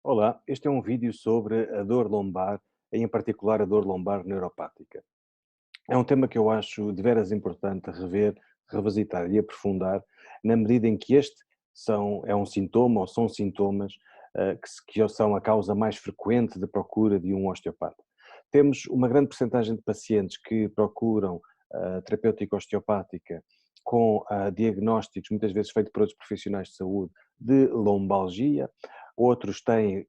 Olá, este é um vídeo sobre a dor lombar, em particular a dor lombar neuropática. É um tema que eu acho de veras importante rever, revisitar e aprofundar, na medida em que é um sintoma ou são sintomas que são a causa mais frequente de procura de um osteopata. Temos uma grande percentagem de pacientes que procuram terapêutica osteopática com diagnósticos, muitas vezes feitos por outros profissionais de saúde, de lombalgia. Outros têm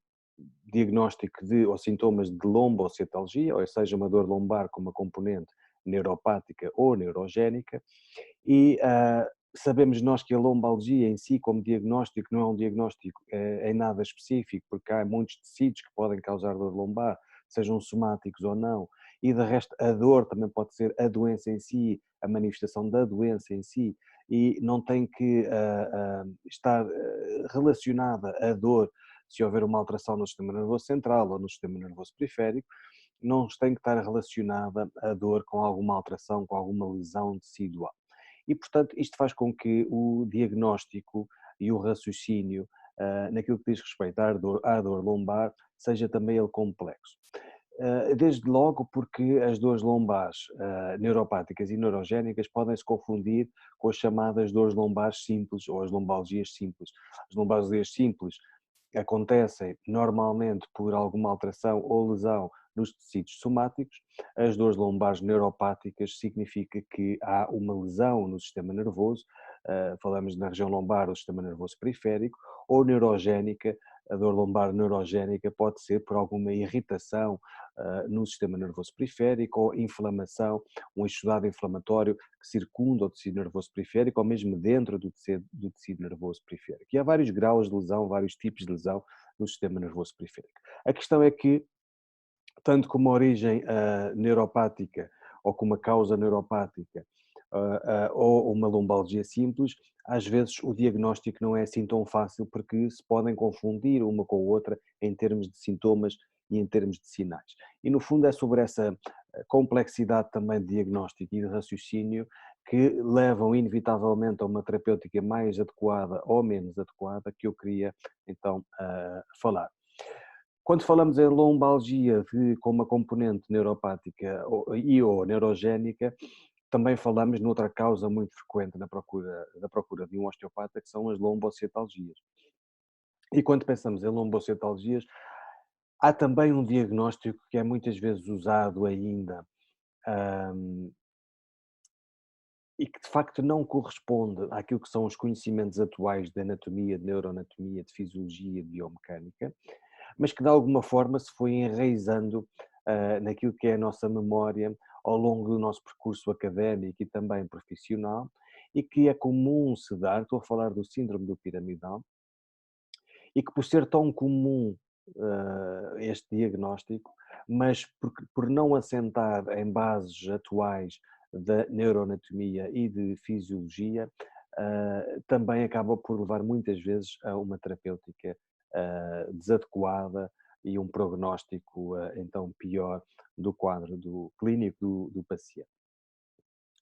diagnóstico ou sintomas de lombocetalgia, ou seja, uma dor lombar com uma componente neuropática ou neurogénica, e sabemos nós que a lombalgia em si, como diagnóstico, não é um diagnóstico em nada específico, porque há muitos tecidos que podem causar dor lombar, sejam somáticos ou não, e de resto a dor também pode ser a doença em si, a manifestação da doença em si, e não tem que estar relacionada a dor se houver uma alteração no sistema nervoso central ou no sistema nervoso periférico, não tem que estar relacionada a dor com alguma alteração, com alguma lesão tecidual. E, portanto, isto faz com que o diagnóstico e o raciocínio, naquilo que diz respeito à dor lombar, seja também ele complexo. Desde logo porque as dores lombares neuropáticas e neurogénicas podem se confundir com as chamadas dores lombares simples ou as lombalgias simples. As lombalgias simples acontecem normalmente por alguma alteração ou lesão nos tecidos somáticos. As dores lombares neuropáticas significa que há uma lesão no sistema nervoso, falamos na região lombar do sistema nervoso periférico, ou neurogénica. A dor lombar neurogénica pode ser por alguma irritação no sistema nervoso periférico ou inflamação, um exudado inflamatório que circunda o tecido nervoso periférico ou mesmo dentro do tecido nervoso periférico. E há vários graus de lesão, vários tipos de lesão no sistema nervoso periférico. A questão é que, tanto como uma origem neuropática ou com uma causa neuropática ou uma lombalgia simples, às vezes o diagnóstico não é assim tão fácil porque se podem confundir uma com a outra em termos de sintomas e em termos de sinais. E no fundo é sobre essa complexidade também de diagnóstico e de raciocínio que levam inevitavelmente a uma terapêutica mais adequada ou menos adequada que eu queria então falar. Quando falamos em lombalgia com uma componente neuropática ou neurogénica, também falamos noutra causa muito frequente da procura de um osteopata, que são as lombocetalgias. E quando pensamos em lombocetalgias, há também um diagnóstico que é muitas vezes usado ainda, hum, e que de facto não corresponde àquilo que são os conhecimentos atuais de anatomia, de neuroanatomia, de fisiologia, de biomecânica, mas que de alguma forma se foi enraizando naquilo que é a nossa memória ao longo do nosso percurso académico e também profissional, e que é comum se dar, estou a falar do síndrome do piramidal, e que por ser tão comum este diagnóstico, mas por não assentar em bases atuais da neuroanatomia e de fisiologia, também acaba por levar muitas vezes a uma terapêutica desadequada e um prognóstico então pior do quadro clínico do paciente.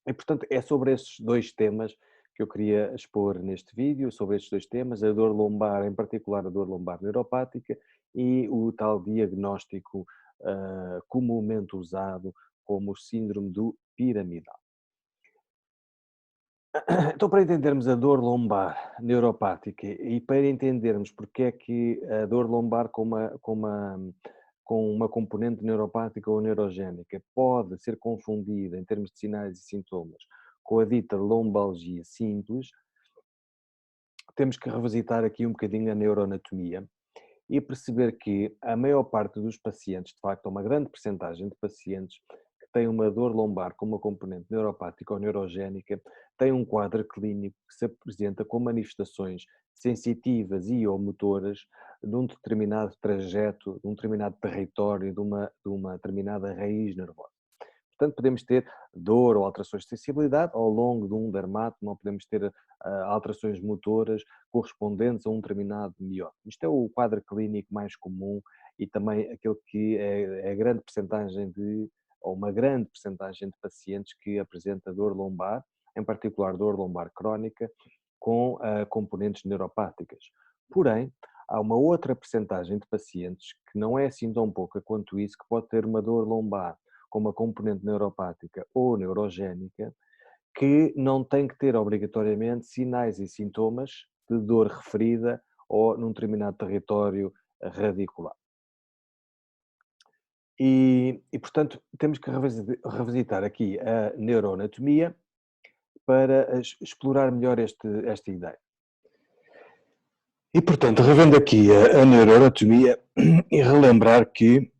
E, portanto, é sobre esses dois temas que eu queria expor neste vídeo, sobre estes dois temas, a dor lombar, em particular a dor lombar neuropática e o tal diagnóstico comumente usado como o síndrome do piramidal. Então, para entendermos a dor lombar neuropática e para entendermos porque é que a dor lombar com uma componente neuropática ou neurogénica pode ser confundida em termos de sinais e sintomas com a dita lombalgia simples, temos que revisitar aqui um bocadinho a neuroanatomia e perceber que a maior parte dos pacientes, de facto, uma grande percentagem de pacientes que têm uma dor lombar com uma componente neuropática ou neurogénica, têm um quadro clínico que se apresenta com manifestações sensitivas e ou motoras de um determinado trajeto, de um determinado território, de uma determinada raiz nervosa. Portanto, podemos ter dor ou alterações de sensibilidade ao longo de um dermatoma, ou podemos ter alterações motoras correspondentes a um determinado mioma. Isto é o quadro clínico mais comum e também aquele que é a grande percentagem ou uma grande percentagem de pacientes que apresenta dor lombar, em particular dor lombar crónica, com componentes neuropáticas. Porém, há uma outra percentagem de pacientes que não é assim tão pouca quanto isso, que pode ter uma dor lombar com uma componente neuropática ou neurogénica, que não tem que ter obrigatoriamente sinais e sintomas de dor referida ou num determinado território radicular. Portanto, temos que revisitar aqui a neuroanatomia para explorar melhor esta ideia. E, portanto, revendo aqui a neuroanatomia e relembrar que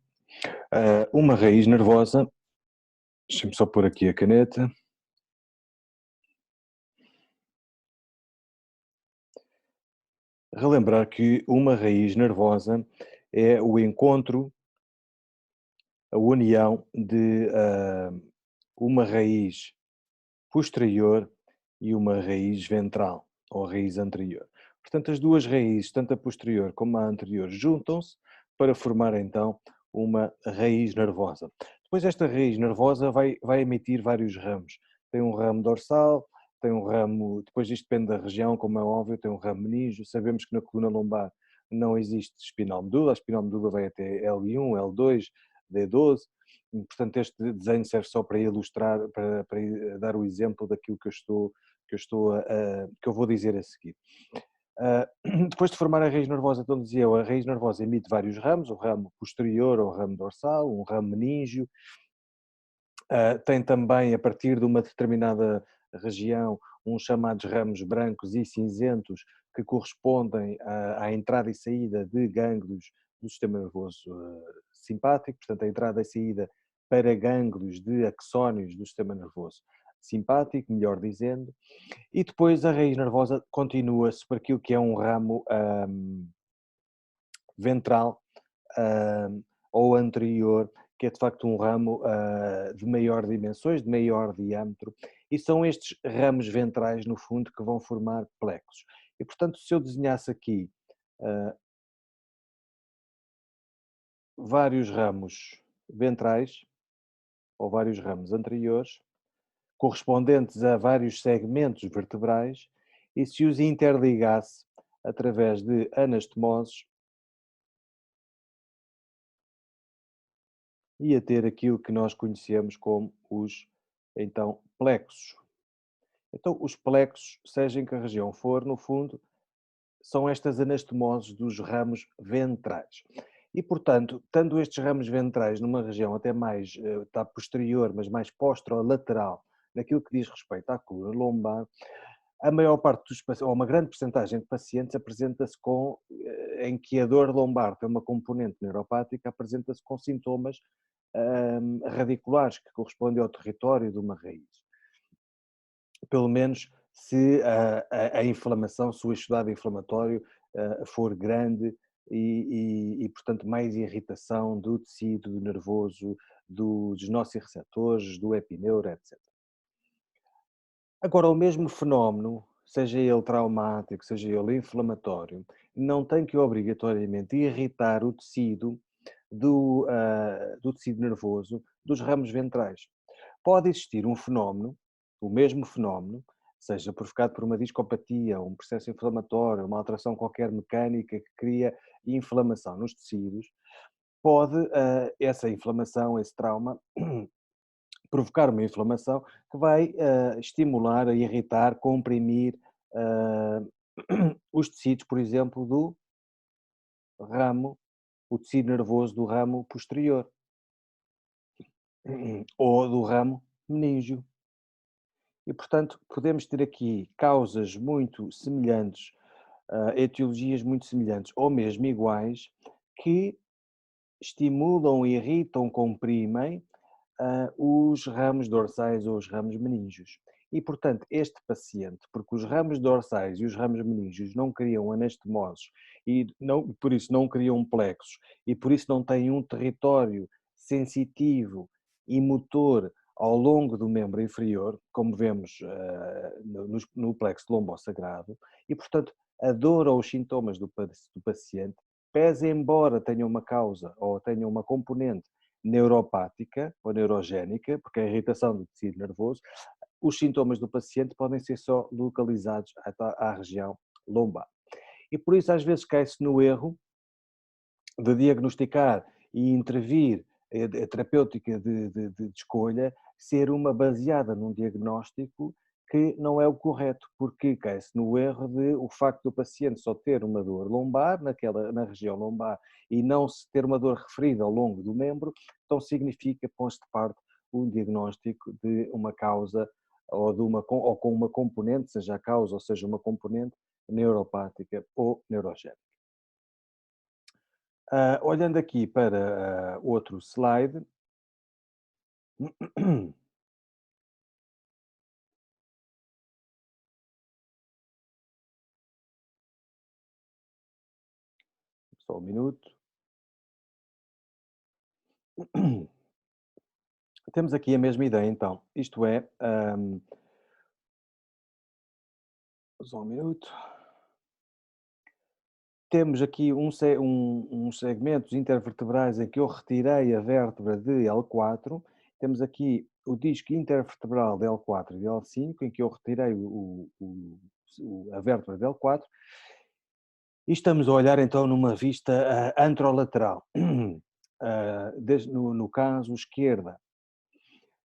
uma raiz nervosa, deixa-me só pôr aqui a caneta, relembrar que uma raiz nervosa é o encontro, a união de uma raiz posterior e uma raiz ventral, ou raiz anterior. Portanto, as duas raízes, tanto a posterior como a anterior, juntam-se para formar então uma raiz nervosa. Depois esta raiz nervosa vai emitir vários ramos. Tem um ramo dorsal, tem um ramo, depois isto depende da região, como é óbvio, tem um ramo meníngeo. Sabemos que na coluna lombar não existe espinal medula, a espinal medula vai até L1, L2, D12. Portanto, este desenho serve só para ilustrar, para dar o exemplo daquilo que eu vou dizer a seguir. Depois de formar a raiz nervosa, então dizia eu, a raiz nervosa emite vários ramos, o ramo posterior ou ramo dorsal, um ramo meníngeo, tem também, a partir de uma determinada região, uns chamados ramos brancos e cinzentos, que correspondem à entrada e saída de gânglios do sistema nervoso simpático, portanto, a entrada e saída para gânglios de axónios do sistema nervoso simpático, melhor dizendo, e depois a raiz nervosa continua-se por aquilo que é um ramo ventral ou anterior, que é de facto um ramo de maior dimensões, de maior diâmetro, e são estes ramos ventrais, no fundo, que vão formar plexos. E, portanto, se eu desenhasse aqui vários ramos ventrais, ou vários ramos anteriores, correspondentes a vários segmentos vertebrais, e se os interligasse através de anastomoses, ia ter aquilo que nós conhecemos como os, então, plexos. Então, os plexos, seja em que região for, no fundo, são estas anastomoses dos ramos ventrais. E, portanto, estando estes ramos ventrais numa região até mais, está posterior, mas mais posterolateral, naquilo que diz respeito à coluna lombar, a maior parte dos pacientes, ou uma grande porcentagem de pacientes, apresenta-se com, em que a dor lombar tem uma componente neuropática, apresenta-se com sintomas radiculares, que correspondem ao território de uma raiz. Pelo menos se a inflamação, se o estado inflamatório for grande portanto, mais irritação do tecido nervoso, dos nociceptores, do epineuro, etc. Agora, o mesmo fenómeno, seja ele traumático, seja ele inflamatório, não tem que obrigatoriamente irritar o tecido do tecido nervoso dos ramos ventrais. Pode existir um fenómeno, o mesmo fenómeno, seja provocado por uma discopatia, um processo inflamatório, uma alteração qualquer mecânica que cria inflamação nos tecidos, pode essa inflamação, esse trauma, provocar uma inflamação que vai estimular, irritar, comprimir os tecidos, por exemplo, do ramo, o tecido nervoso do ramo posterior ou do ramo meníngeo. E, portanto, podemos ter aqui causas muito semelhantes, etiologias muito semelhantes ou mesmo iguais, que estimulam, irritam, comprimem os ramos dorsais ou os ramos meníngeos. E, portanto, este paciente, porque os ramos dorsais e os ramos meníngeos não criam anastomoses e não, por isso não criam plexos e por isso não têm um território sensitivo e motor ao longo do membro inferior, como vemos no plexo lombo-sagrado, e, portanto, a dor ou os sintomas do paciente, pese embora tenham uma causa ou tenham uma componente neuropática ou neurogénica, porque é a irritação do tecido nervoso, os sintomas do paciente podem ser só localizados à região lombar. E por isso às vezes cai-se no erro de diagnosticar e intervir a terapêutica de escolha ser uma baseada num diagnóstico que não é o correto, porque cai-se no erro de o facto do paciente só ter uma dor lombar, na região lombar, e não se ter uma dor referida ao longo do membro, então significa, posto de parte, um diagnóstico de uma causa ou com uma componente, seja a causa ou seja uma componente neuropática ou neurogénica. Olhando aqui para outro slide, só um minuto. Temos aqui a mesma ideia então, isto é, só um minuto. Temos aqui uns segmentos intervertebrais em que eu retirei a vértebra de L4, temos aqui o disco intervertebral de L4 e de L5, em que eu retirei a vértebra de L4, e estamos a olhar então numa vista antrolateral, no caso esquerda.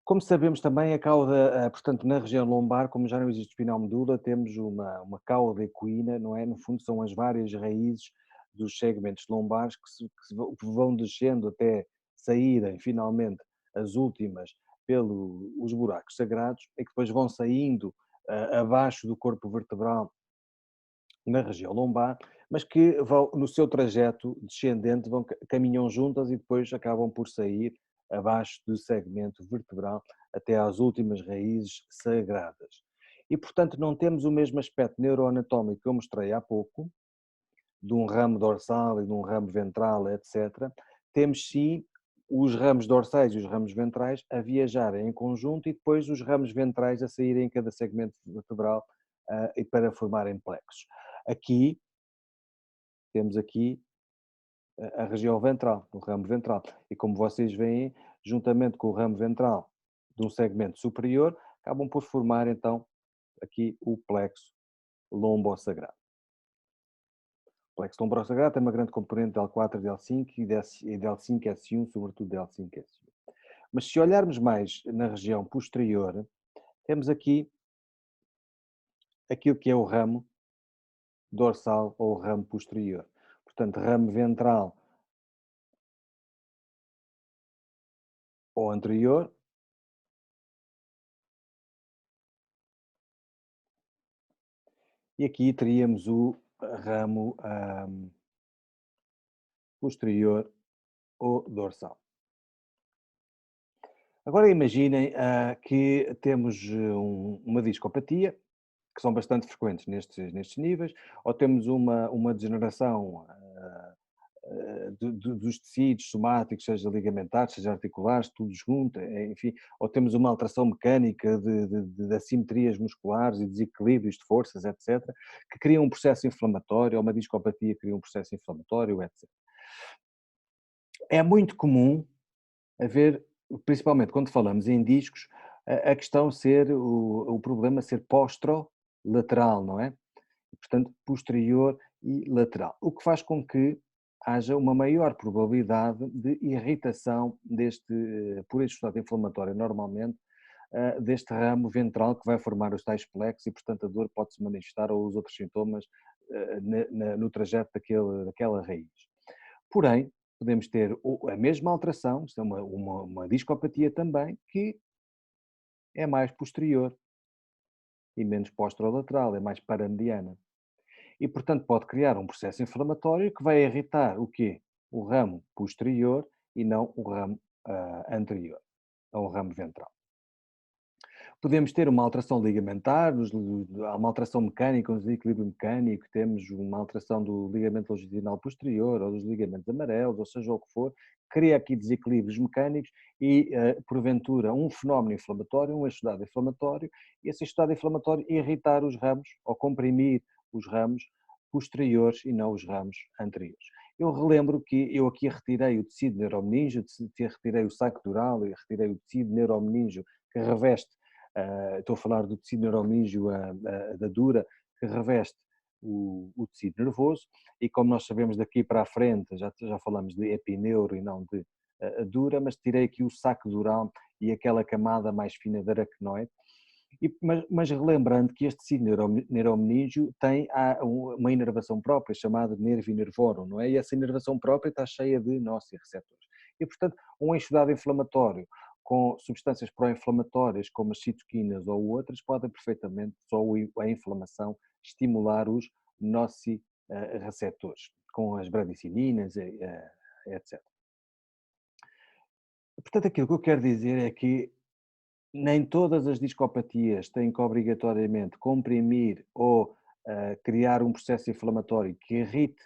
Como sabemos também, a cauda, portanto, na região lombar, como já não existe espinal medula, temos uma cauda equina, não é? No fundo, são as várias raízes dos segmentos lombares que vão descendo até saírem finalmente as últimas pelos buracos sagrados e que depois vão saindo abaixo do corpo vertebral na região lombar, mas que vão, no seu trajeto descendente, caminham juntas e depois acabam por sair abaixo do segmento vertebral até às últimas raízes sagradas. E, portanto, não temos o mesmo aspecto neuroanatómico que eu mostrei há pouco, de um ramo dorsal e de um ramo ventral, etc. Temos sim os ramos dorsais e os ramos ventrais a viajarem em conjunto e depois os ramos ventrais a saírem em cada segmento vertebral e para formarem plexos. Aqui, temos aqui a região ventral, o ramo ventral. E como vocês veem, juntamente com o ramo ventral de um segmento superior, acabam por formar então aqui o plexo lombosagrado. O plexo lombosagrado tem uma grande componente de L4 e de L5 e de L5S1, sobretudo de L5S1. Mas se olharmos mais na região posterior, temos aqui aquilo que é o ramo dorsal ou ramo posterior. Portanto, ramo ventral ou anterior, e aqui teríamos o ramo posterior ou dorsal. Agora imaginem que temos uma discopatia, que são bastante frequentes nestes níveis, ou temos uma degeneração dos tecidos somáticos, seja ligamentares, seja articulares, tudo junto, enfim, ou temos uma alteração mecânica de assimetrias musculares e desequilíbrios de forças, etc., que criam um processo inflamatório, ou uma discopatia cria um processo inflamatório, etc. É muito comum haver, principalmente quando falamos em discos, a questão ser, o problema ser posterolateral, não é? Portanto, posterior e lateral, o que faz com que haja uma maior probabilidade de irritação por este estado inflamatório normalmente, deste ramo ventral que vai formar os tais plexos e, portanto, a dor pode-se manifestar ou os outros sintomas no trajeto daquela raiz. Porém, podemos ter a mesma alteração, isto é uma discopatia também, que é mais posterior e menos posterolateral, é mais paramediana. E, portanto, pode criar um processo inflamatório que vai irritar o quê? O ramo posterior e não o ramo anterior, ou o ramo ventral. Podemos ter uma alteração ligamentar, há uma alteração mecânica, um desequilíbrio mecânico, temos uma alteração do ligamento longitudinal posterior ou dos ligamentos amarelos, ou seja o que for, cria aqui desequilíbrios mecânicos e, porventura, um fenómeno inflamatório, um estado inflamatório, e esse estado inflamatório irritar os ramos ou comprimir os ramos posteriores e não os ramos anteriores. Eu relembro que eu aqui retirei o tecido neuromeníngeo, retirei o saco dural e retirei o tecido neuromeníngeo que reveste, estou a falar do tecido neuromeníngeo da dura, que reveste o tecido nervoso, e como nós sabemos daqui para a frente, já falamos de epineuro e não de dura, mas tirei aqui o saco dural e aquela camada mais fina da aracnoide, mas relembrando que este tecido neuromeníngeo tem uma inervação própria, chamada nervo inervorum, não é? E essa inervação própria está cheia de nociceptores. E, portanto, um exudado inflamatório com substâncias pró-inflamatórias, como as citoquinas ou outras, podem perfeitamente, só a inflamação, estimular os nociceptores, com as bradicininas, etc. Portanto, aquilo que eu quero dizer é que nem todas as discopatias têm que obrigatoriamente comprimir ou criar um processo inflamatório que irrite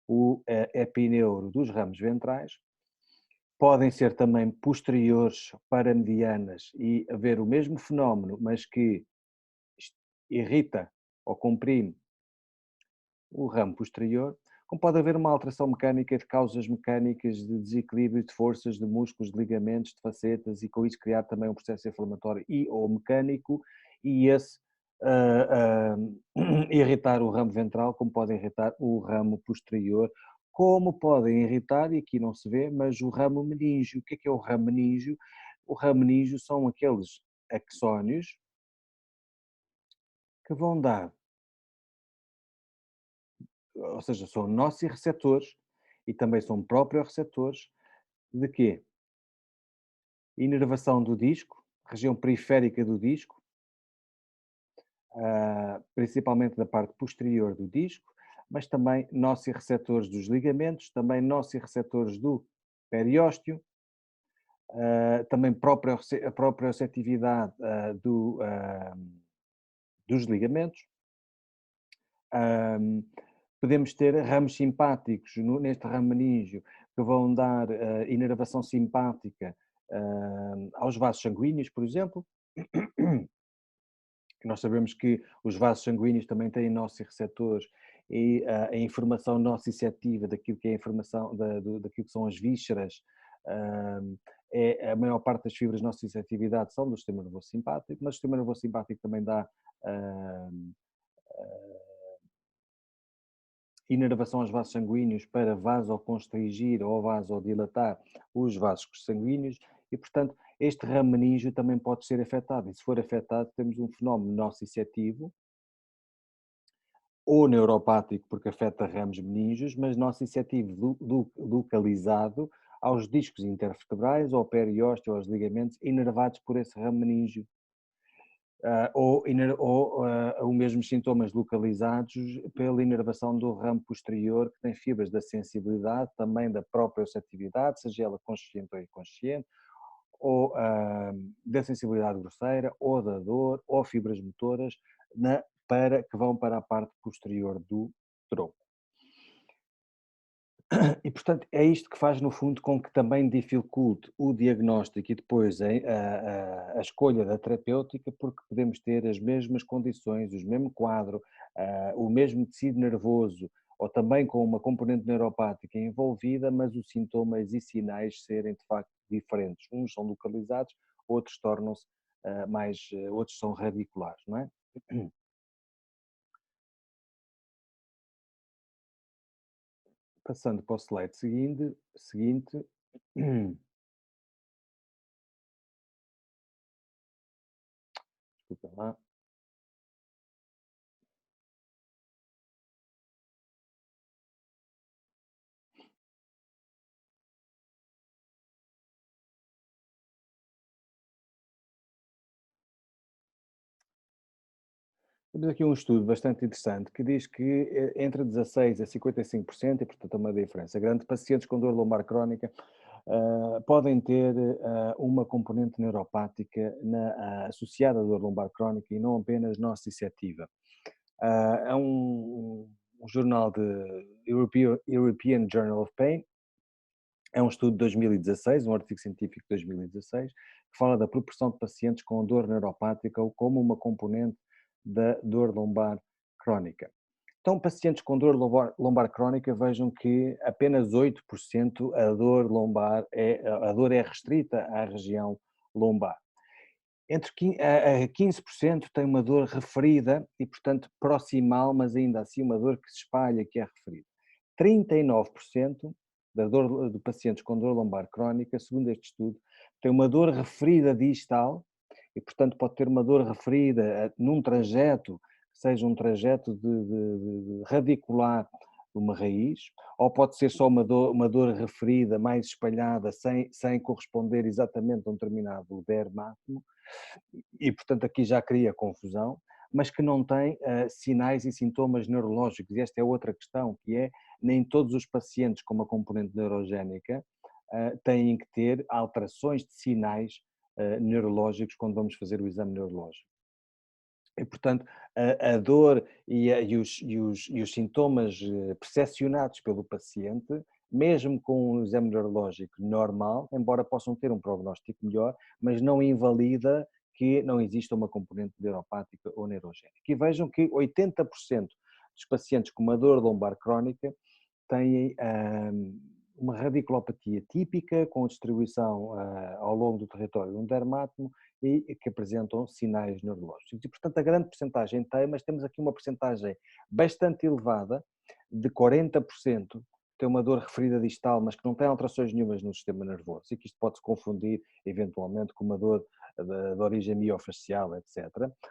o epineuro dos ramos ventrais. Podem ser também posteriores, paramedianas, e haver o mesmo fenómeno, mas que irrita ou comprime o ramo posterior, como pode haver uma alteração mecânica de causas mecânicas de desequilíbrio de forças de músculos, de ligamentos, de facetas, e com isso criar também um processo inflamatório e ou mecânico, e esse irritar o ramo ventral, como pode irritar o ramo posterior, como podem irritar, e aqui não se vê, mas o ramo meníngeo. O que é o ramo meníngeo? O ramo meníngeo são aqueles axónios que vão dar, ou seja, são nociceptores e também são proprioceptores de quê? Inervação do disco, região periférica do disco, principalmente da parte posterior do disco, mas também nociceptores dos ligamentos, também nociceptores do periósteo, também a proprioceptividade dos ligamentos. Podemos ter ramos simpáticos neste ramo meníngeo que vão dar inervação simpática aos vasos sanguíneos, por exemplo. Nós sabemos que os vasos sanguíneos também têm nociceptores, e a informação nociceptiva daquilo que é a informação daquilo que são as vísceras, a maior parte das fibras de nociceptividade são do sistema nervoso simpático, mas o sistema nervoso simpático também dá inervação aos vasos sanguíneos para vasoconstrigir ou vasodilatar os vasos sanguíneos, e, portanto, este ramo meníngeo também pode ser afetado, e se for afetado temos um fenómeno nociceptivo ou neuropático, porque afeta ramos meníngeos, mas nociceptivo localizado aos discos intervertebrais, ao periósteo, aos ligamentos, inervados por esse ramo meníngeo. Ou mesmos sintomas localizados pela inervação do ramo posterior, que tem fibras da sensibilidade, também da proprioceptividade, seja ela consciente ou inconsciente, ou da sensibilidade grosseira, ou da dor, ou fibras motoras que vão para a parte posterior do tronco. E, portanto, é isto que faz, no fundo, com que também dificulte o diagnóstico e depois a escolha da terapêutica, porque podemos ter as mesmas condições, o mesmo quadro, o mesmo tecido nervoso, ou também com uma componente neuropática envolvida, mas os sintomas e sinais serem, de facto, diferentes. Uns são localizados, outros tornam-se outros são radiculares, não é? Passando para o slide seguinte. Desculpa lá. Temos aqui um estudo bastante interessante que diz que entre 16% a 55%, e portanto é uma diferença grande, pacientes com dor lombar crónica podem ter uma componente neuropática associada à dor lombar crónica e não apenas nociceptiva. É um jornal de European Journal of Pain. É um estudo de 2016, um artigo científico de 2016, que fala da proporção de pacientes com dor neuropática ou como uma componente da dor lombar crónica. Então, pacientes com dor lombar crónica, vejam que apenas 8% a dor é restrita à região lombar. Entre 15% tem uma dor referida e, portanto, proximal, mas ainda assim uma dor que se espalha, que é referida. 39% da dor de pacientes com dor lombar crónica, segundo este estudo, tem uma dor referida distal e, portanto, pode ter uma dor referida num trajeto, que seja um trajeto de radicular de uma raiz, ou pode ser só uma dor referida mais espalhada, sem corresponder exatamente a um determinado dermatoma, e portanto aqui já cria confusão, mas que não tem sinais e sintomas neurológicos. E esta é outra questão, que é, nem todos os pacientes com uma componente neurogénica têm que ter alterações de sinais neurológicos quando vamos fazer o exame neurológico. E, portanto, a dor e os sintomas percepcionados pelo paciente, mesmo com um exame neurológico normal, embora possam ter um prognóstico melhor, mas não invalida que não exista uma componente neuropática ou neurogénica. E vejam que 80% dos pacientes com uma dor lombar crónica têm uma radiculopatia típica, com distribuição ao longo do território de um dermatomo e que apresentam sinais neurológicos. E, portanto, a grande percentagem tem, mas temos aqui uma percentagem bastante elevada, de 40%, tem uma dor referida distal, mas que não tem alterações nenhumas no sistema nervoso, e que isto pode-se confundir, eventualmente, com uma dor de origem miofacial, etc.,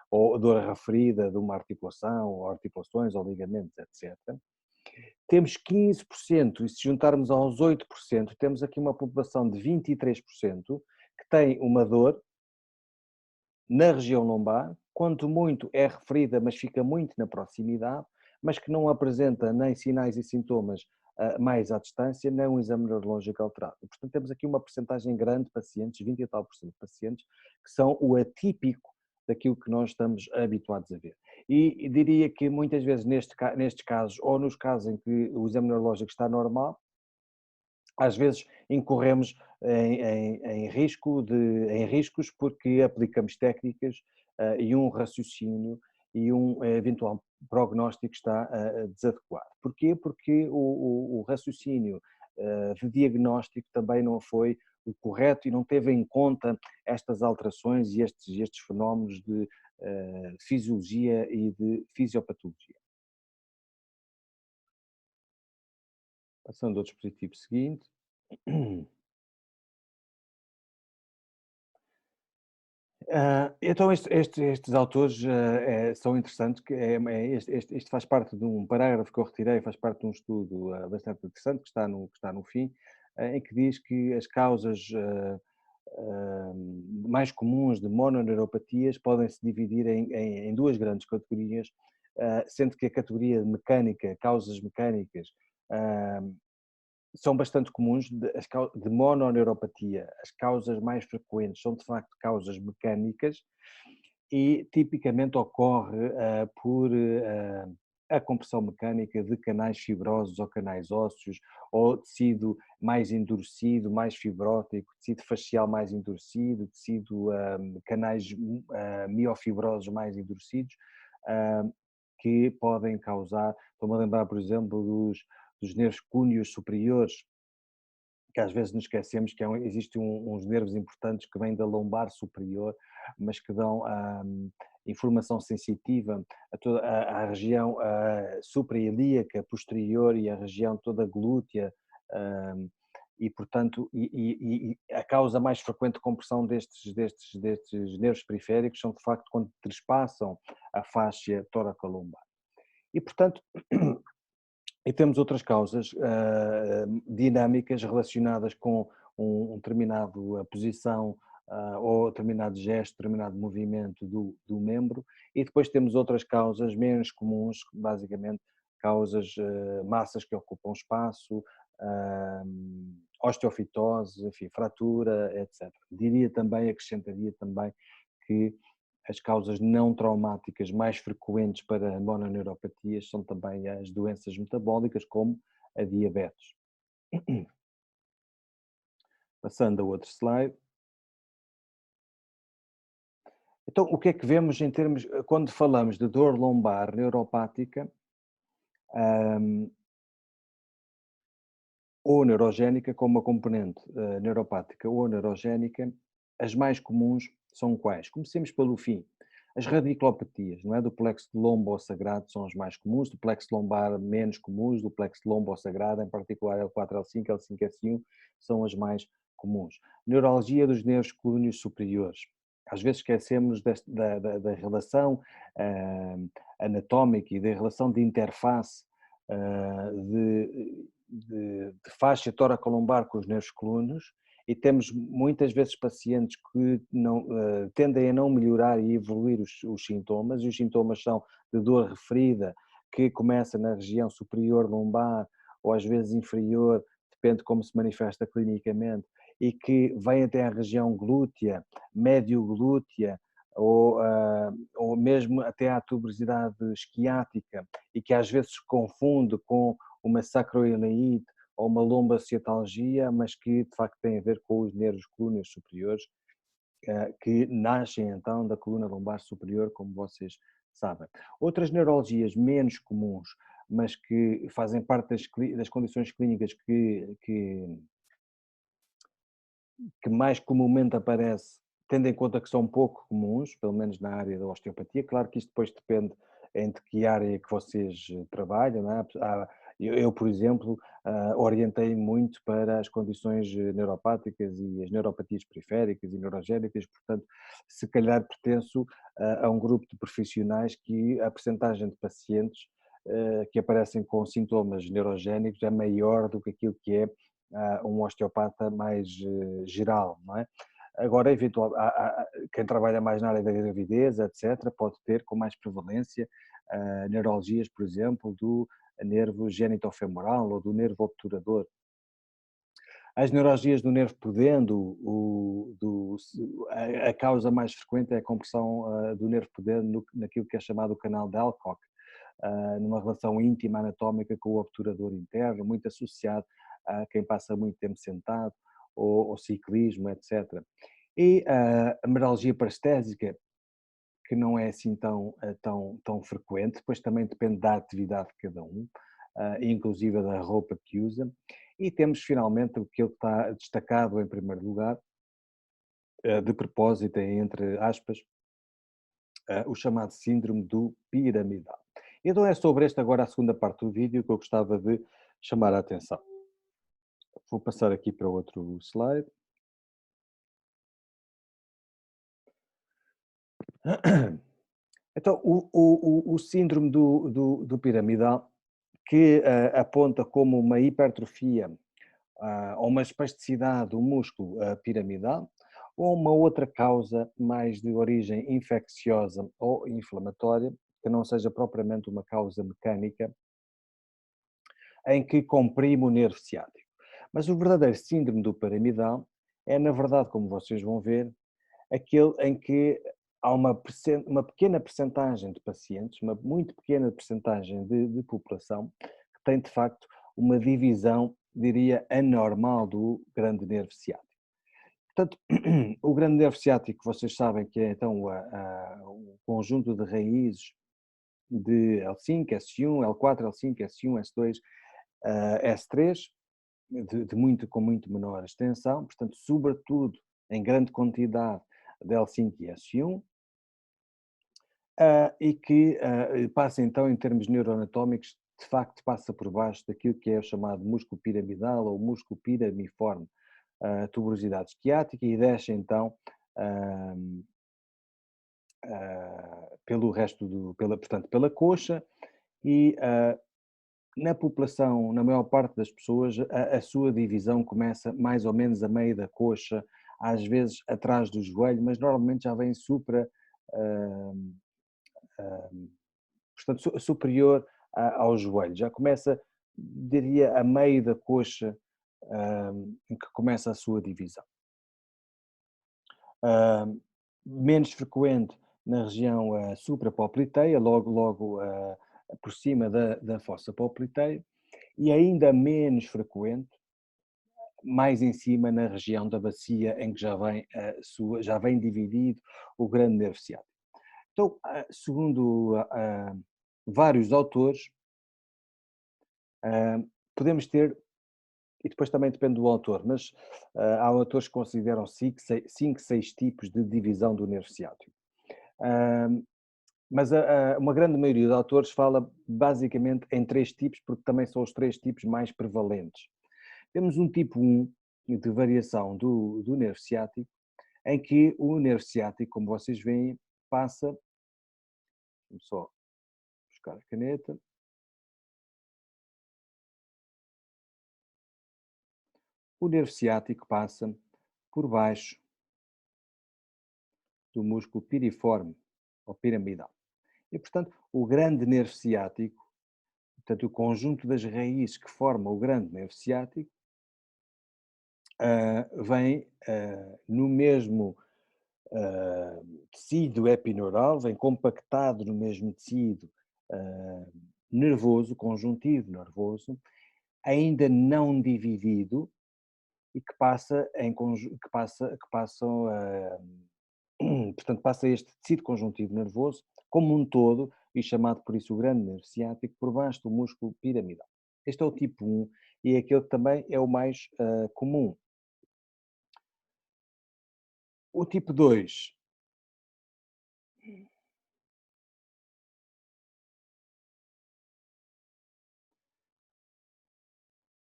ou dor referida de uma articulação, ou articulações, ou ligamentos, etc. Temos 15%, e se juntarmos aos 8%, temos aqui uma população de 23% que tem uma dor na região lombar, quanto muito é referida, mas fica muito na proximidade, mas que não apresenta nem sinais e sintomas mais à distância, nem um exame neurológico alterado. Portanto, temos aqui uma percentagem grande de pacientes, 20 e tal por cento de pacientes, que são o atípico daquilo que nós estamos habituados a ver. E diria que muitas vezes nestes casos, ou nos casos em que o exame neurológico está normal, às vezes incorremos em riscos porque aplicamos técnicas e um raciocínio e um eventual prognóstico está desadequado. Porquê? Porque o raciocínio de diagnóstico também não foi o correto e não teve em conta estas alterações e estes fenómenos de fisiologia e de fisiopatologia. Passando ao dispositivo seguinte. Então estes autores são interessantes, que isto faz parte de um parágrafo que eu retirei, faz parte de um estudo bastante interessante, que está no fim, em que diz que as causas mais comuns de mononeuropatias podem-se dividir em duas grandes categorias, sendo que a categoria mecânica, causas mecânicas, ah, são bastante comuns de mononeuropatia. As causas mais frequentes são de facto causas mecânicas e tipicamente ocorre por a compressão mecânica de canais fibrosos ou canais ósseos, ou tecido mais endurecido, mais fibrótico, tecido facial mais endurecido, canais miofibrosos mais endurecidos, uh, que podem causar, estou-me a lembrar, por exemplo, dos nervos cúneos superiores, que às vezes nos esquecemos que existem uns nervos importantes que vêm da lombar superior, mas que dão informação sensitiva a toda a região suprailíaca posterior e a região toda glútea, e portanto, a causa mais frequente de compressão destes nervos periféricos são de facto quando trespassam a faixa tóraco-lombar. E portanto, e temos outras causas dinâmicas relacionadas com um determinado posição ou determinado gesto, determinado movimento do membro, e depois temos outras causas menos comuns, basicamente causas, massas que ocupam espaço, osteofitose, enfim, fratura, etc. Acrescentaria também que as causas não traumáticas mais frequentes para mononeuropatias são também as doenças metabólicas, como a diabetes. Passando a outro slide. Então, o que é que vemos em termos, quando falamos de dor lombar neuropática ou neurogénica, com uma componente neuropática ou neurogénica, as mais comuns são quais? Comecemos pelo fim. As radiculopatias, não é? Do plexo lombo-sagrado são as mais comuns, do plexo lombar menos comuns, do plexo lombo-sagrado, em particular L4, L5, L5, S1, são as mais comuns. Neuralgia dos nervos clúneos superiores. Às vezes esquecemos da relação anatómica e da relação de interface de faixa toracolombar com os nervos clúneos, e temos muitas vezes pacientes que não, tendem a não melhorar e evoluir os sintomas, e os sintomas são de dor referida, que começa na região superior lombar, ou às vezes inferior, depende de como se manifesta clinicamente, e que vem até a região glútea, médio glútea, ou mesmo até à tuberosidade esquiática, e que às vezes se confunde com uma sacroileite ou uma lombocetalgia, mas que de facto tem a ver com os nervos clúneos superiores, que nascem então da coluna lombar superior, como vocês sabem. Outras neurologias menos comuns, mas que fazem parte das condições clínicas que mais comumente aparece, tendo em conta que são pouco comuns, pelo menos na área da osteopatia. Claro que isto depois depende entre que área que vocês trabalham, não é? Eu, por exemplo, orientei muito para as condições neuropáticas e as neuropatias periféricas e neurogénicas, portanto, se calhar pertenço a um grupo de profissionais que a percentagem de pacientes que aparecem com sintomas neurogénicos é maior do que aquilo que é um osteopata mais geral, não é? Agora, quem trabalha mais na área da gravidez, etc., pode ter com mais prevalência neuralgias, por exemplo, do nervo genitofemoral ou do nervo obturador. As neuralgias do nervo pudendo, a causa mais frequente é a compressão do nervo pudendo naquilo que é chamado o canal de Alcock, numa relação íntima anatómica com o obturador interno, muito associado a quem passa muito tempo sentado, ou ciclismo, etc. E a meralgia parestésica, que não é assim tão frequente, depois também depende da atividade de cada um, inclusive da roupa que usa. E temos finalmente o que está destacado em primeiro lugar, de propósito, entre aspas, o chamado síndrome do piramidal. Então é sobre esta agora a segunda parte do vídeo que eu gostava de chamar a atenção. Vou passar aqui para outro slide. Então, o síndrome do piramidal, que aponta como uma hipertrofia ou uma espasticidade do músculo piramidal, ou uma outra causa mais de origem infecciosa ou inflamatória, que não seja propriamente uma causa mecânica, em que comprime o nervo ciático. Mas o verdadeiro síndrome do piramidal é, na verdade, como vocês vão ver, aquele em que há uma pequena percentagem de pacientes, uma muito pequena percentagem de população, que tem de facto uma divisão, diria, anormal do grande nervo ciático. Portanto, o grande nervo ciático, vocês sabem que é então o conjunto de raízes de L5, S1, L4, L5, S1, S2, S3, com muito menor extensão, portanto, sobretudo em grande quantidade de L5 e S1, e que passa então, em termos neuroanatómicos, de facto passa por baixo daquilo que é o chamado músculo piramidal ou músculo piramiforme, tuberosidade esquiática, e desce então pelo resto portanto, pela coxa, e na população, na maior parte das pessoas, a sua divisão começa mais ou menos a meio da coxa, às vezes atrás do joelho, mas normalmente já vem portanto, superior ao joelho. Já começa, diria, a meio da coxa, em que começa a sua divisão. Menos frequente na região suprapopliteia, logo por cima da fossa popliteia, e ainda menos frequente mais em cima na região da bacia, em que já vem dividido o grande nervo ciático. Então, segundo vários autores, podemos ter e depois também depende do autor, mas há autores que consideram 5, 6 tipos de divisão do nervo ciático. Ahm, mas uma grande maioria de autores fala basicamente em 3 tipos, porque também são os 3 tipos mais prevalentes. Temos um tipo 1 de variação do nervo ciático, em que o nervo ciático, como vocês veem, passa, vamos só buscar a caneta, o nervo ciático passa por baixo do músculo piriforme ou piramidal. E, portanto, o grande nervo ciático, portanto, o conjunto das raízes que forma o grande nervo ciático, vem no mesmo tecido epineural, vem compactado no mesmo tecido nervoso, conjuntivo nervoso, ainda não dividido e que passa em que passam portanto passa este tecido conjuntivo nervoso como um todo e chamado por isso o grande nervo ciático por baixo do músculo piramidal. Este é o tipo 1 e é aquele que também é o mais comum. O tipo 2.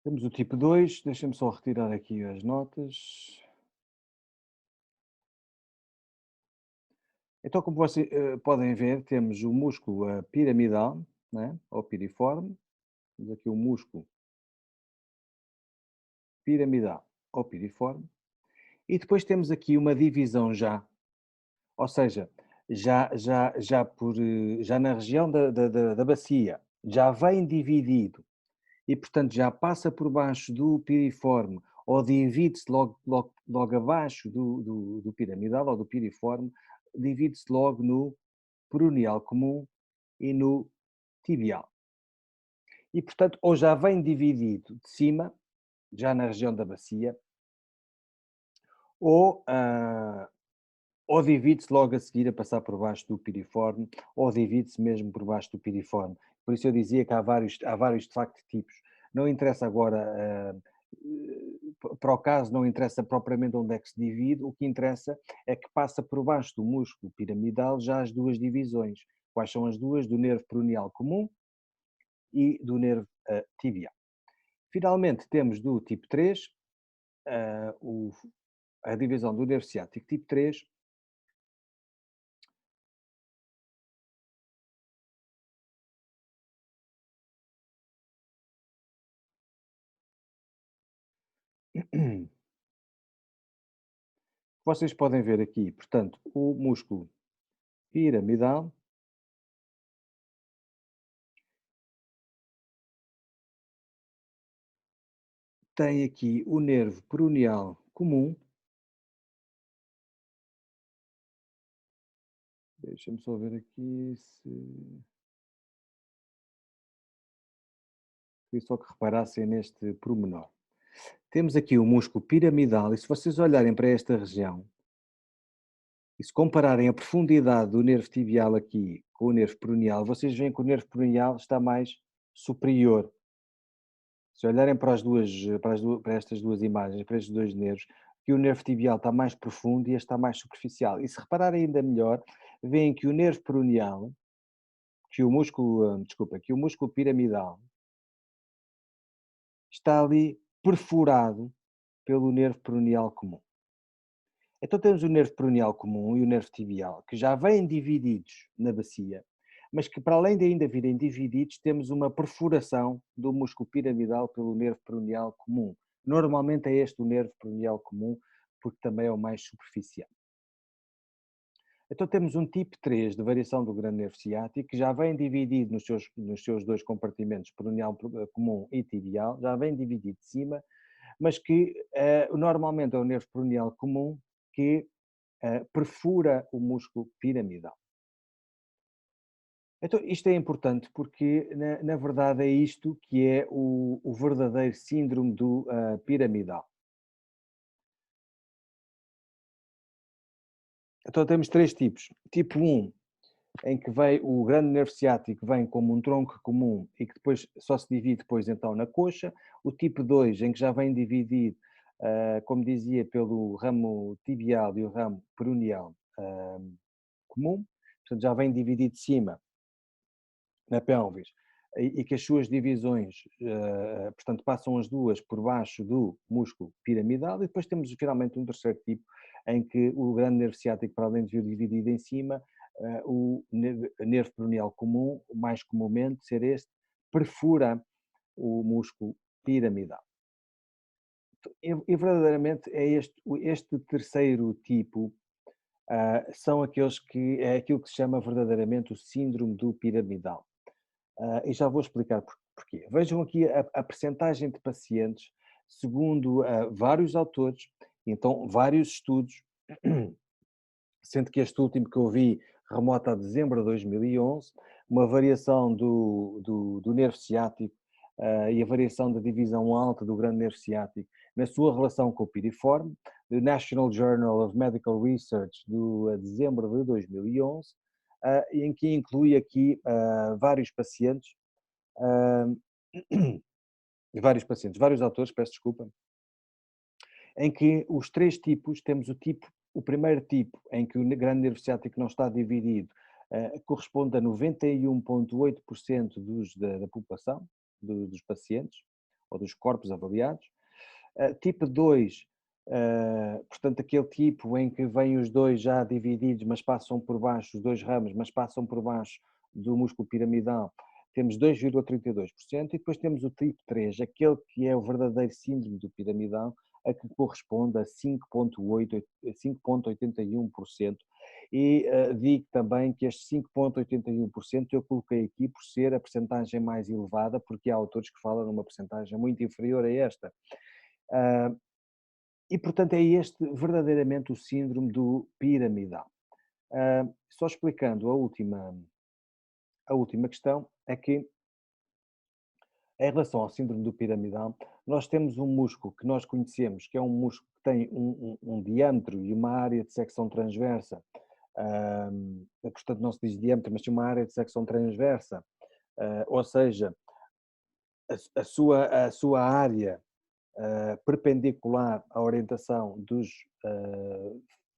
Temos o tipo 2, deixa-me só retirar aqui as notas. Então, como vocês podem ver, temos o músculo piramidal, né, ou piriforme. Temos aqui o músculo piramidal ou piriforme. E depois temos aqui uma divisão já, ou seja, já na região da bacia, já vem dividido e, portanto, já passa por baixo do piriforme ou divide-se logo abaixo do piramidal ou do piriforme, divide-se logo no peroneal comum e no tibial. E, portanto, ou já vem dividido de cima, já na região da bacia, ou, ou divide-se logo a seguir a passar por baixo do piriforme, ou divide-se mesmo por baixo do piriforme. Por isso eu dizia que há vários de facto tipos. Não interessa agora, para o caso, não interessa propriamente onde é que se divide, o que interessa é que passa por baixo do músculo piramidal já as duas divisões. Quais são as duas? Do nervo peroneal comum e do nervo tibial. Finalmente, temos do tipo 3, a divisão do nervo ciático tipo 3. Vocês podem ver aqui, portanto, o músculo piramidal tem aqui o nervo peroneal comum. Deixa-me só ver aqui se. Queria só que reparassem neste pormenor. Temos aqui o músculo piramidal, e se vocês olharem para esta região, e se compararem a profundidade do nervo tibial aqui com o nervo peroneal, vocês veem que o nervo peroneal está mais superior. Se olharem para estas duas imagens, para estes dois nervos, que o nervo tibial está mais profundo e este está mais superficial. E se repararem ainda melhor, veem que o nervo peroneal, que o músculo piramidal está ali perfurado pelo nervo peroneal comum. Então temos o nervo peroneal comum e o nervo tibial, que já vêm divididos na bacia, mas que para além de ainda virem divididos, temos uma perfuração do músculo piramidal pelo nervo peroneal comum. Normalmente é este o nervo peroneal comum, porque também é o mais superficial. Então temos um tipo 3 de variação do grande nervo ciático, que já vem dividido nos seus dois compartimentos, peroneal comum e tibial, já vem dividido de cima, mas que normalmente é o nervo peroneal comum que perfura o músculo piramidal. Então, isto é importante porque, na verdade, é isto que é o verdadeiro síndrome do piramidal. Então, temos três tipos. Tipo 1 em que vem o grande nervo ciático vem como um tronco comum e que depois só se divide depois então na coxa. O tipo 2, em que já vem dividido, como dizia, pelo ramo tibial e o ramo peroneal comum, portanto já vem dividido de cima na pelvis, e que as suas divisões, portanto, passam as duas por baixo do músculo piramidal, e depois temos finalmente um terceiro tipo, em que o grande nervo ciático, para além de vir dividido em cima, o nervo peroneal comum, mais comumente ser este, perfura o músculo piramidal. E verdadeiramente é este terceiro tipo, são aqueles que é aquilo que se chama verdadeiramente o síndrome do piramidal. E já vou explicar porquê. Vejam aqui a percentagem de pacientes, segundo vários autores, então vários estudos, sendo que este último que eu vi remota a dezembro de 2011, uma variação do nervo ciático e a variação da divisão alta do grande nervo ciático na sua relação com o piriforme, do National Journal of Medical Research, do dezembro de 2011, em que inclui aqui vários pacientes, vários autores, peço desculpa, em que os três tipos, temos o primeiro tipo, em que o grande nervo ciático não está dividido, corresponde a 91,8% da população, dos pacientes, ou dos corpos avaliados. Tipo 2, portanto, aquele tipo em que vêm os dois já divididos, mas passam por baixo, os dois ramos, mas passam por baixo do músculo piramidal, temos 2,32%, e depois temos o tipo 3, aquele que é o verdadeiro síndrome do piramidal, a que corresponde a 5,81%. E digo também que este 5,81% eu coloquei aqui por ser a percentagem mais elevada, porque há autores que falam numa percentagem muito inferior a esta. E, portanto, é este verdadeiramente o síndrome do piramidal. Só explicando a última questão, é que, em relação ao síndrome do piramidal, nós temos um músculo que nós conhecemos, que é um músculo que tem um diâmetro e uma área de secção transversa, portanto não se diz diâmetro, mas tem uma área de secção transversa, ou seja, a sua área perpendicular à orientação dos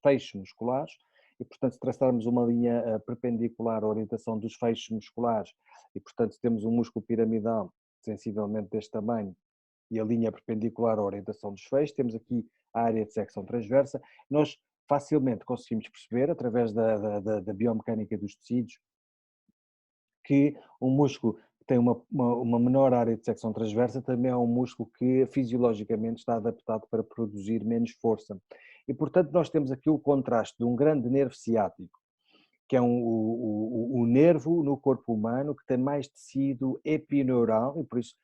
feixes musculares, e portanto se traçarmos uma linha perpendicular à orientação dos feixes musculares, e portanto temos um músculo piramidal sensivelmente deste tamanho, e a linha perpendicular à orientação dos feixes, temos aqui a área de secção transversa, nós facilmente conseguimos perceber, através da biomecânica dos tecidos, que um músculo que tem uma menor área de secção transversa também é um músculo que fisiologicamente está adaptado para produzir menos força. E, portanto, nós temos aqui o contraste de um grande nervo ciático, que é o nervo no corpo humano que tem mais tecido epineural e, por isso,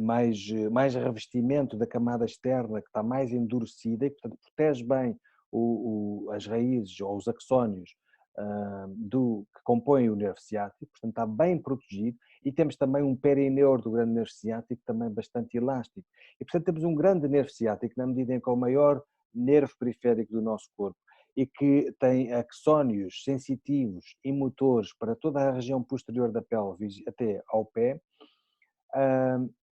mais revestimento da camada externa, que está mais endurecida e, portanto, protege bem as raízes ou os axónios que compõem o nervo ciático, portanto está bem protegido, e temos também um perineu do grande nervo ciático também bastante elástico. E portanto temos um grande nervo ciático na medida em que é o maior nervo periférico do nosso corpo e que tem axónios sensitivos e motores para toda a região posterior da pelvis até ao pé,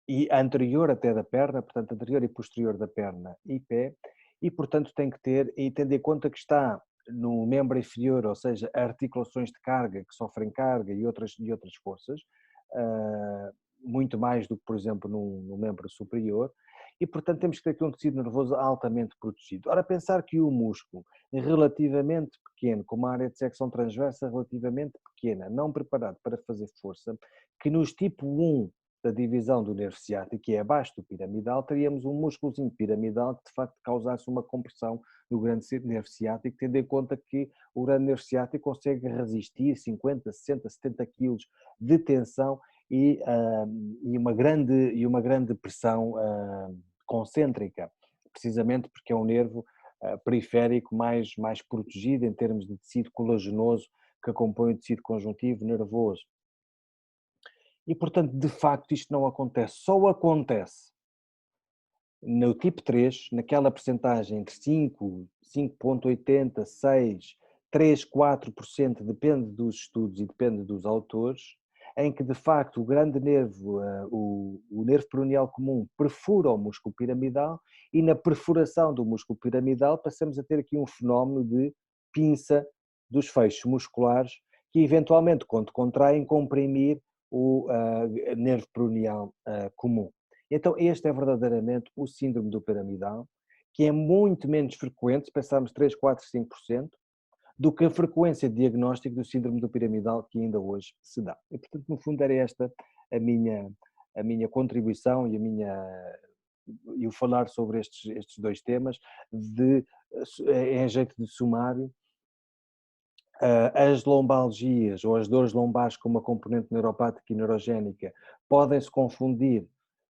e anterior até da perna, portanto anterior e posterior da perna e pé, e portanto tem que ter, e tendo em conta que está no membro inferior, ou seja, articulações de carga que sofrem carga e outras forças, muito mais do que, por exemplo, no membro superior, e portanto temos que ter aqui um tecido nervoso altamente protegido. Ora, pensar que o músculo relativamente pequeno, com uma área de secção transversa relativamente pequena, não preparado para fazer força, que nos tipo 1 da divisão do nervo ciático, que é abaixo do piramidal, teríamos um músculozinho piramidal que de facto causasse uma compressão no grande nervo ciático, tendo em conta que o grande nervo ciático consegue resistir 50, 60, 70 kg de tensão e uma grande pressão concêntrica, precisamente porque é um nervo periférico mais protegido em termos de tecido colagenoso que compõe o tecido conjuntivo nervoso. E, portanto, de facto, isto não acontece. Só acontece no tipo 3, naquela percentagem entre 5, 5,80, 6, 3, 4%, depende dos estudos e depende dos autores, em que de facto o grande nervo, o nervo peroneal comum, perfura o músculo piramidal e na perfuração do músculo piramidal passamos a ter aqui um fenómeno de pinça dos feixes musculares que eventualmente, quando contraem, comprimir o nervo peroneal comum. Então este é verdadeiramente o síndrome do piramidal, que é muito menos frequente, se pensarmos 3, 4, 5%, do que a frequência de diagnóstico do síndrome do piramidal que ainda hoje se dá. E, portanto, no fundo, era esta a minha contribuição e o falar sobre estes dois temas, em jeito de sumário, as lombalgias ou as dores lombares com uma componente neuropática e neurogénica podem-se confundir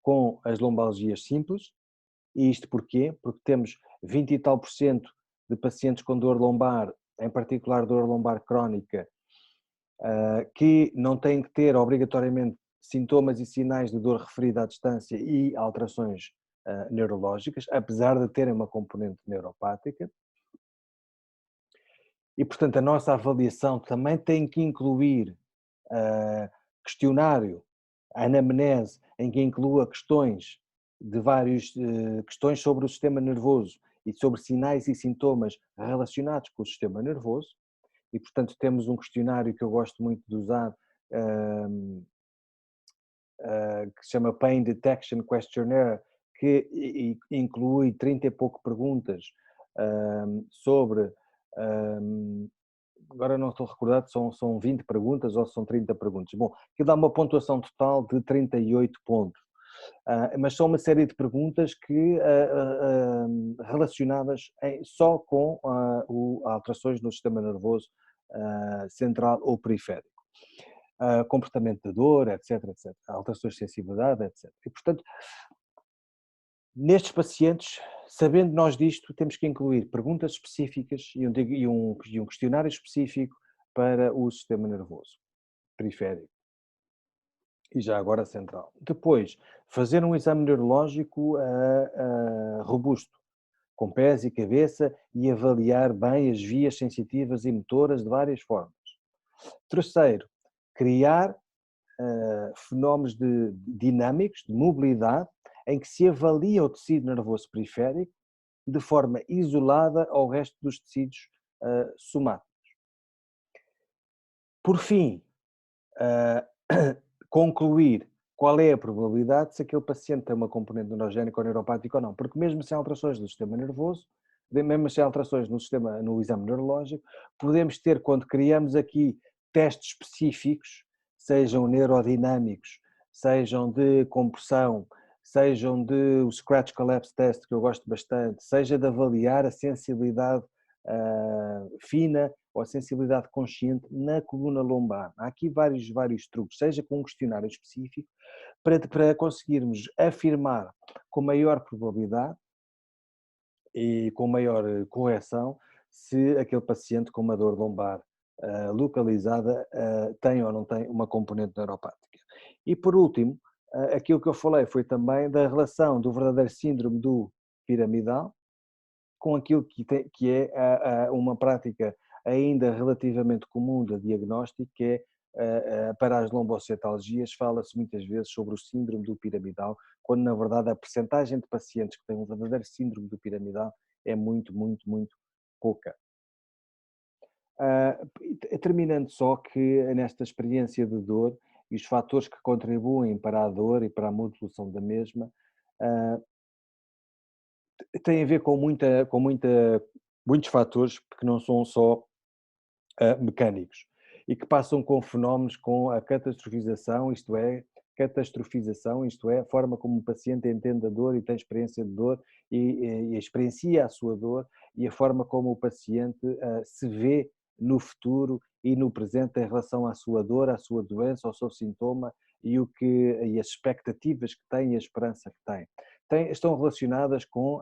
com as lombalgias simples. E isto porquê? Porque temos 20 e tal por cento de pacientes com dor lombar, em particular dor lombar crónica, que não têm que ter obrigatoriamente sintomas e sinais de dor referida à distância e alterações neurológicas, apesar de terem uma componente neuropática. E, portanto, a nossa avaliação também tem que incluir questionário, a anamnese, em que inclua questões de questões sobre o sistema nervoso e sobre sinais e sintomas relacionados com o sistema nervoso. E, portanto, temos um questionário que eu gosto muito de usar, que se chama Pain Detection Questionnaire, que inclui 30 e pouco perguntas sobre, agora não estou recordado, são 20 perguntas ou são 30 perguntas. Bom, que dá uma pontuação total de 38 pontos. Mas são uma série de perguntas que relacionadas só com alterações no sistema nervoso central ou periférico. Comportamento da dor, etc, etc. Alterações de sensibilidade, etc. E, portanto, nestes pacientes, sabendo nós disto, temos que incluir perguntas específicas e um questionário específico para o sistema nervoso periférico e já agora central. Depois, fazer um exame neurológico robusto, com pés e cabeça, e avaliar bem as vias sensitivas e motoras de várias formas. Terceiro, criar fenómenos dinâmicos, de mobilidade, em que se avalia o tecido nervoso periférico de forma isolada ao resto dos tecidos somáticos. Por fim, concluir qual é a probabilidade se aquele paciente tem uma componente neurogénica ou neuropática ou não, porque mesmo sem alterações do sistema nervoso, mesmo sem alterações no exame neurológico, podemos ter, quando criamos aqui testes específicos, sejam neurodinâmicos, sejam de compressão, sejam de o Scratch Collapse Test, que eu gosto bastante, seja de avaliar a sensibilidade fina ou a sensibilidade consciente na coluna lombar. Há aqui vários truques, seja com um questionário específico, para conseguirmos afirmar com maior probabilidade e com maior correção se aquele paciente com uma dor lombar localizada tem ou não tem uma componente neuropática. E por último, aquilo que eu falei foi também da relação do verdadeiro síndrome do piramidal com aquilo que é uma prática ainda relativamente comum de diagnóstico, que é para as lombocetalgias, fala-se muitas vezes sobre o síndrome do piramidal, quando na verdade a percentagem de pacientes que têm um verdadeiro síndrome do piramidal é muito, muito, muito pouca. Terminando só que nesta experiência de dor e os fatores que contribuem para a dor e para a modulação da mesma, tem a ver com muitos fatores que não são só mecânicos e que passam com fenómenos com a catastrofização, isto é, a forma como o paciente entende a dor e tem experiência de dor e experiencia a sua dor, e a forma como o paciente se vê no futuro e no presente em relação à sua dor, à sua doença, ao seu sintoma e as expectativas que tem e a esperança que tem. Estão relacionadas com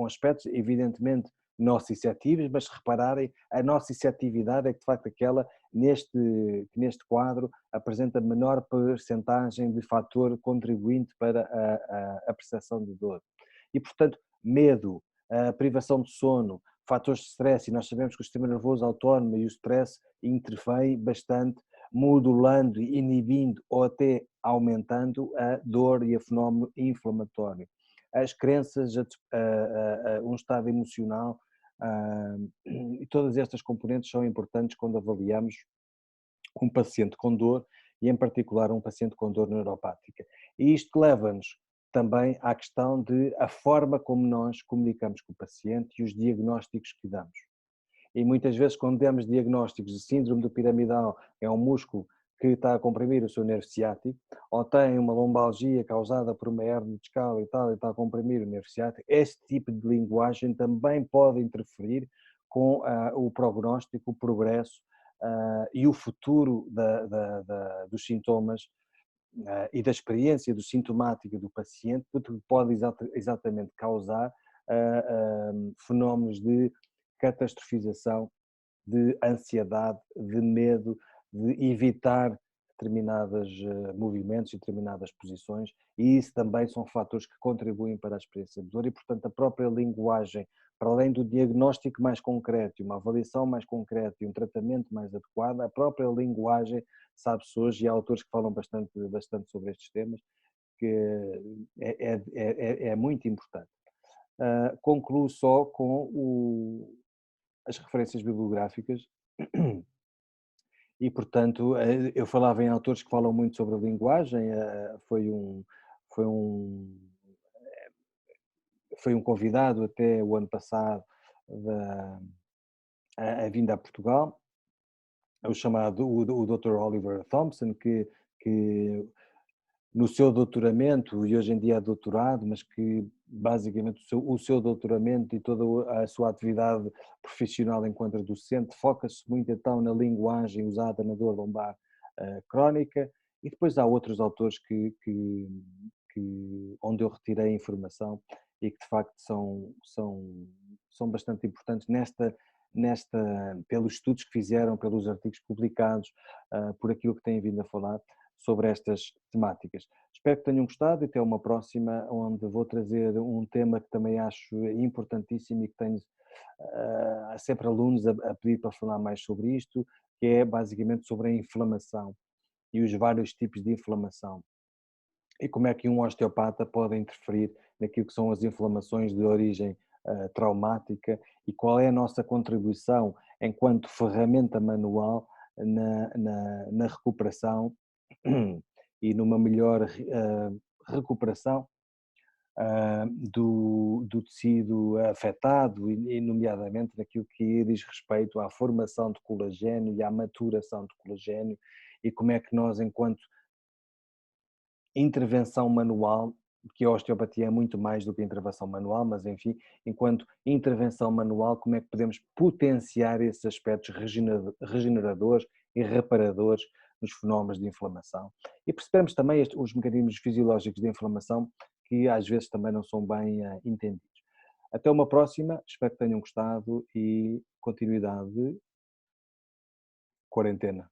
aspectos evidentemente nociceptíveis, mas se repararem, a nociceptividade é que de facto aquela que neste quadro apresenta menor percentagem de fator contribuinte para a percepção de dor. E portanto, medo, privação de sono, fatores de stress, e nós sabemos que o sistema nervoso autónomo e o stress intervêm bastante, modulando, inibindo ou até aumentando a dor e o fenómeno inflamatório. As crenças, um estado emocional, e todas estas componentes são importantes quando avaliamos um paciente com dor e, em particular, um paciente com dor neuropática. E isto leva-nos também à questão de a forma como nós comunicamos com o paciente e os diagnósticos que damos. E muitas vezes, quando damos diagnósticos de síndrome do piramidal, é um músculo que está a comprimir o seu nervo ciático, ou tem uma lombalgia causada por uma hernia discal e está a comprimir o nervo ciático, este tipo de linguagem também pode interferir com o prognóstico, o progresso e o futuro dos sintomas e da experiência do sintomática do paciente, porque pode exatamente causar fenómenos de catastrofização, de ansiedade, de medo, de evitar determinados movimentos e determinadas posições, e isso também são fatores que contribuem para a experiência de dor e, portanto, a própria linguagem, para além do diagnóstico mais concreto, uma avaliação mais concreta e um tratamento mais adequado, a própria linguagem, sabe-se hoje, e há autores que falam bastante sobre estes temas, que é muito importante. Concluo só com as referências bibliográficas e, portanto, eu falava em autores que falam muito sobre a linguagem, foi um, foi um convidado até o ano passado a vindo a Portugal, o chamado o Dr. Oliver Thompson, que no seu doutoramento, e hoje em dia é doutorado, mas que basicamente o seu doutoramento e toda a sua atividade profissional enquanto docente foca-se muito então na linguagem usada na dor lombar crónica, e depois há outros autores onde eu retirei informação e que de facto são bastante importantes pelos estudos que fizeram, pelos artigos publicados, por aquilo que têm vindo a falar sobre estas temáticas. Espero que tenham gostado e até uma próxima, onde vou trazer um tema que também acho importantíssimo e que tenho sempre alunos a pedir para falar mais sobre isto, que é basicamente sobre a inflamação e os vários tipos de inflamação. E como é que um osteopata pode interferir naquilo que são as inflamações de origem traumática e qual é a nossa contribuição enquanto ferramenta manual na recuperação e numa melhor recuperação do tecido afetado e nomeadamente naquilo que diz respeito à formação de colagênio e à maturação de colagênio e como é que nós, enquanto intervenção manual, que a osteopatia é muito mais do que a intervenção manual, mas enfim, enquanto intervenção manual, como é que podemos potenciar esses aspectos regeneradores e reparadores nos fenómenos de inflamação e percebemos também os mecanismos fisiológicos de inflamação que às vezes também não são bem entendidos. Até uma próxima, espero que tenham gostado e continuidade de quarentena.